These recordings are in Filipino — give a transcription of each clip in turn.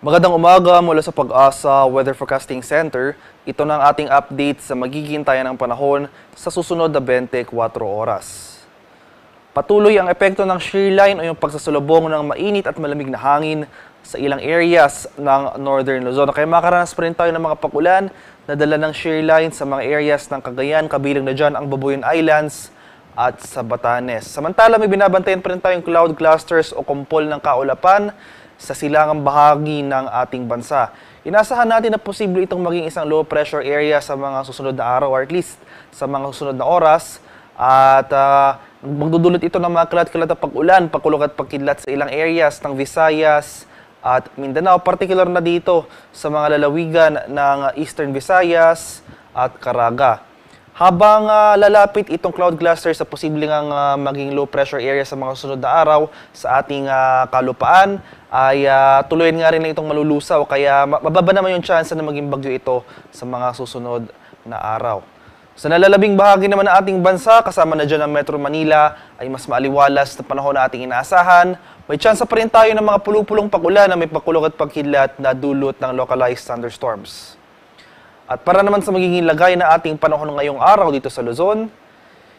Magandang umaga mula sa Pag-asa Weather Forecasting Center. Ito na ang ating update sa magiging tayo ng panahon sa susunod na 24 oras. Patuloy ang epekto ng shear line o yung pagsasalubong ng mainit at malamig na hangin sa ilang areas ng Northern Luzon. Kaya makaranas pa rin tayo ng mga pakulan na dala ng shear line sa mga areas ng Cagayan, kabilang na dyan ang Babuyan Islands at sa Batanes. Samantala, may binabantayan pa rin tayong cloud clusters o kumpol ng kaulapan sa silangang bahagi ng ating bansa. Inasahan natin na posible itong maging isang low pressure area sa mga susunod na araw or at least sa mga susunod na oras. At magdudulot ito ng mga kalat-kalat na pag-ulan, pakulog at pagkidlat sa ilang areas ng Visayas at Mindanao, particular na dito sa mga lalawigan ng Eastern Visayas at Caraga. Habang lalapit itong cloud cluster sa posibleng maging low pressure area sa mga susunod na araw sa ating kalupaan, ay tuluyan nga rin na itong malulusaw, kaya mababa naman yung chance na maging bagyo ito sa mga susunod na araw. Sa nalalabing bahagi naman ng ating bansa, kasama na dyan ang Metro Manila, ay mas maaliwalas na panahon na ating inaasahan. May chance pa rin tayo ng mga pulupulong pakulan na may pakulog at pagkidlat na dulot ng localized thunderstorms. At para naman sa magiging lagay na ating panahon ngayong araw dito sa Luzon,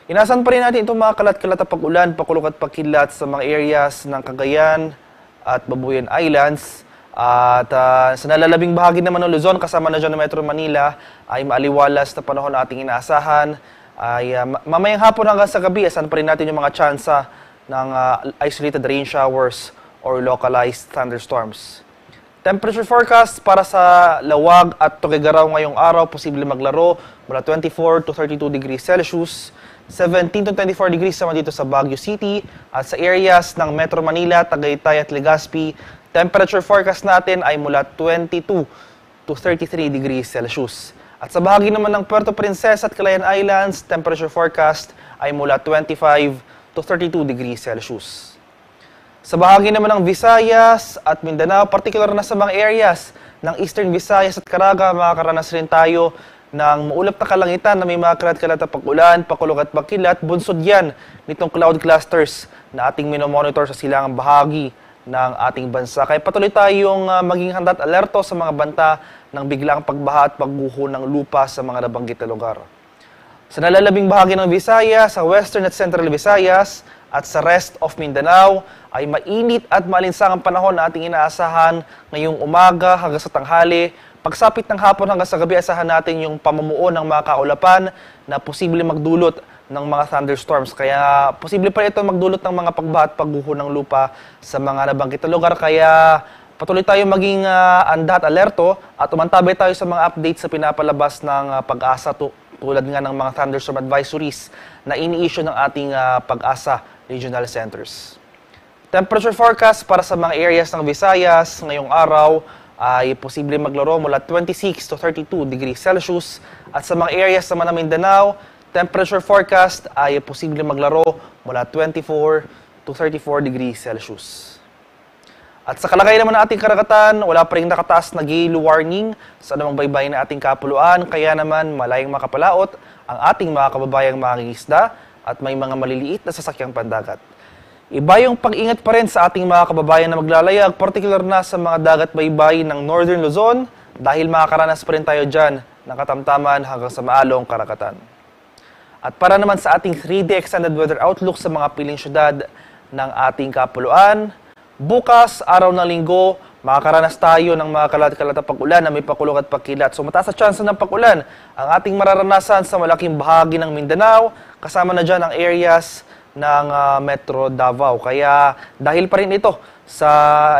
inasahan pa rin natin itong mga kalat-kalat na pag-ulan, pakulog at pagkidlat sa mga areas ng Cagayan at Babuyan Islands. At sa nalalabing bahagi naman ng Luzon, kasama na dyan ng Metro Manila, ay maaliwalas na panahon na ating inaasahan. Ay mamayang hapon hanggang sa gabi, asahan pa rin natin yung mga tsansa ng isolated rain showers or localized thunderstorms. Temperature forecast para sa Lawag at Tuguegarao ngayong araw, posible maglaro mula 24 to 32 degrees Celsius, 17 to 24 degrees naman dito sa Baguio City, at sa areas ng Metro Manila, Tagaytay at Legazpi, temperature forecast natin ay mula 22 to 33 degrees Celsius. At sa bahagi naman ng Puerto Princesa at Calayan Islands, temperature forecast ay mula 25 to 32 degrees Celsius. Sa bahagi naman ng Visayas at Mindanao, particular na sa mga areas ng Eastern Visayas at Caraga, makakaranas rin tayo ng maulap na kalangitan na may mga kalat-kalat na pag-ulan, pakulog at pagkilat. Bunsod yan nitong cloud clusters na ating minomonitor sa silangang bahagi ng ating bansa. Kaya patuloy tayong maging handa at alerto sa mga banta ng biglang pagbaha at pagguho ng lupa sa mga nabanggit na lugar. Sa nalalabing bahagi ng Visayas, sa Western at Central Visayas, at sa rest of Mindanao, ay mainit at malinsangang panahon na ating inaasahan ngayong umaga hanggang sa tanghali. Pagsapit ng hapon hanggang sa gabi, asahan natin yung pamumuo ng mga kaulapan na posible magdulot ng mga thunderstorms. Kaya posible pa ito magdulot ng mga pagbaha at pagguho ng lupa sa mga nabanggit na lugar. Kaya patuloy tayo maging handa at alerto at umantabay tayo sa mga updates sa pinapalabas ng Pag-asa tulad nga ng mga thunderstorm advisories na ini-issue ng ating Pag-asa Regional Centers. Temperature forecast para sa mga areas ng Visayas ngayong araw ay posible maglaro mula 26 to 32 degrees Celsius. At sa mga areas naman ng Mindanao, temperature forecast ay posible maglaro mula 24 to 34 degrees Celsius. At sa kalagay naman ng ating karagatan, wala pa rin nakataas na gale warning sa anumang baybayin na ating kapuluan, kaya naman malayang makapalaot ang ating mga kababayang mangingisda at may mga maliliit na sasakyang pandagat. Iba yung pag-ingat pa rin sa ating mga kababayan na maglalayag, particular na sa mga dagat-baybayin ng Northern Luzon, dahil makakaranas pa rin tayo dyan ng katamtaman hanggang sa maalong karagatan. At para naman sa ating 3D extended weather outlook sa mga piling syudad ng ating kapuluan, bukas, araw ng linggo, makakaranas tayo ng mga kalat-kalat na pag-ulan na may pakulog at pagkilat. So mataas sa tsansa ng pag-ulan ang ating mararanasan sa malaking bahagi ng Mindanao, kasama na dyan ang areas ng Metro Davao. Kaya dahil pa rin ito sa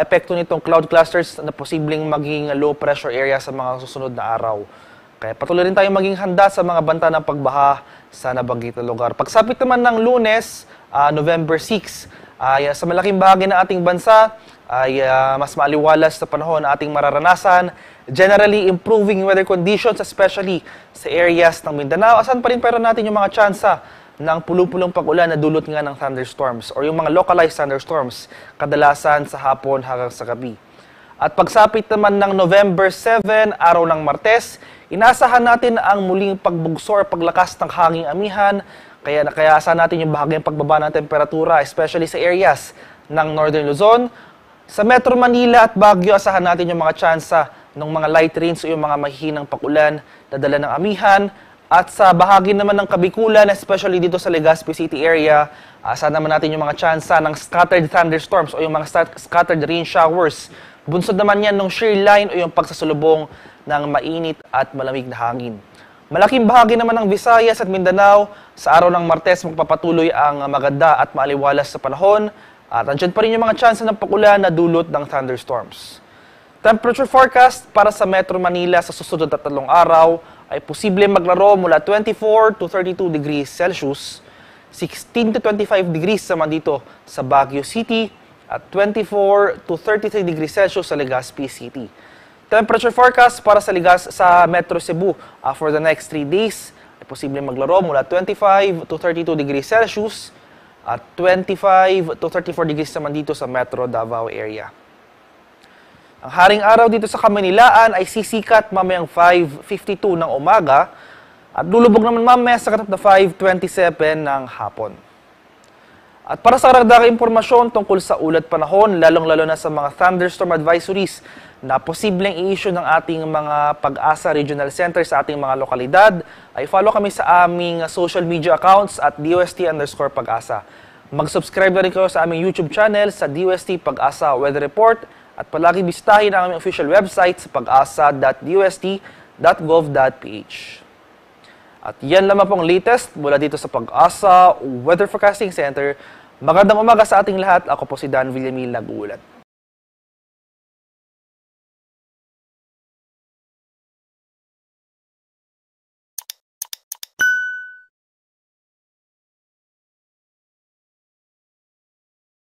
epekto nitong cloud clusters na posibleng maging low pressure area sa mga susunod na araw. Kaya patuloy rin tayong maging handa sa mga banta ng pagbaha sa nabanggit na lugar. Pagsapit naman ng Lunes, November 6, ay sa malaking bahagi ng ating bansa ay mas maaliwalas na panahon na ating mararanasan. Generally improving weather conditions, especially sa areas ng Mindanao. Asan pa rin pero natin yung mga tsansa ng pulupulong pag-ulan na dulot nga ng thunderstorms or yung mga localized thunderstorms, kadalasan sa hapon hanggang sa gabi. At pagsapit naman ng November 7, araw ng Martes, inasahan natin ang muling pagbugsor, paglakas ng hanging amihan. Kaya asahan natin yung bahagyang pagbaba ng temperatura, especially sa areas ng Northern Luzon. Sa Metro Manila at Baguio, asahan natin yung mga tsansa ng mga light rains o yung mga mahihinang pakulan na dala ng amihan. At sa bahagi naman ng Kabikulan, especially dito sa Legazpi City area, asahan naman natin yung mga tsansa ng scattered thunderstorms o yung mga scattered rain showers. Bunsod naman yan ng shear line o yung pagsasulubong ng mainit at malamig na hangin. Malaking bahagi naman ng Visayas at Mindanao, sa araw ng Martes magpapatuloy ang maganda at maaliwalas sa panahon at andyan pa rin yung mga tsansa ng pakulan na dulot ng thunderstorms. Temperature forecast para sa Metro Manila sa susunod na 3 araw ay posible maglaro mula 24 to 32 degrees Celsius, 16 to 25 degrees naman dito sa Baguio City at 24 to 33 degrees Celsius sa Legazpi City. Temperature forecast para sa Metro Cebu for the next 3 days ay posible maglaro mula 25 to 32 degrees Celsius at 25 to 34 degrees naman dito sa Metro Davao area. Ang haring araw dito sa Kamanilaan ay sisikat mamayang 5:52 ng umaga at lulubog naman mamaya sa katap na 5:27 ng hapon. At para sa karagdagang impormasyon tungkol sa ulat panahon, lalong-lalo na sa mga thunderstorm advisories na posibleng i-issue ng ating mga Pag-asa Regional Center sa ating mga lokalidad, ay follow kami sa aming social media accounts at DOST_Pag-asa. Mag-subscribe na rin kayo sa aming YouTube channel sa DOST Pag-asa Weather Report at palagi bisitahin ang aming official website sa pag-asa.dost.gov.ph. At yan lamang pong latest mula dito sa Pag-asa Weather Forecasting Center. Magandang umaga sa ating lahat. Ako po si Dan Villamil, nag-uulat.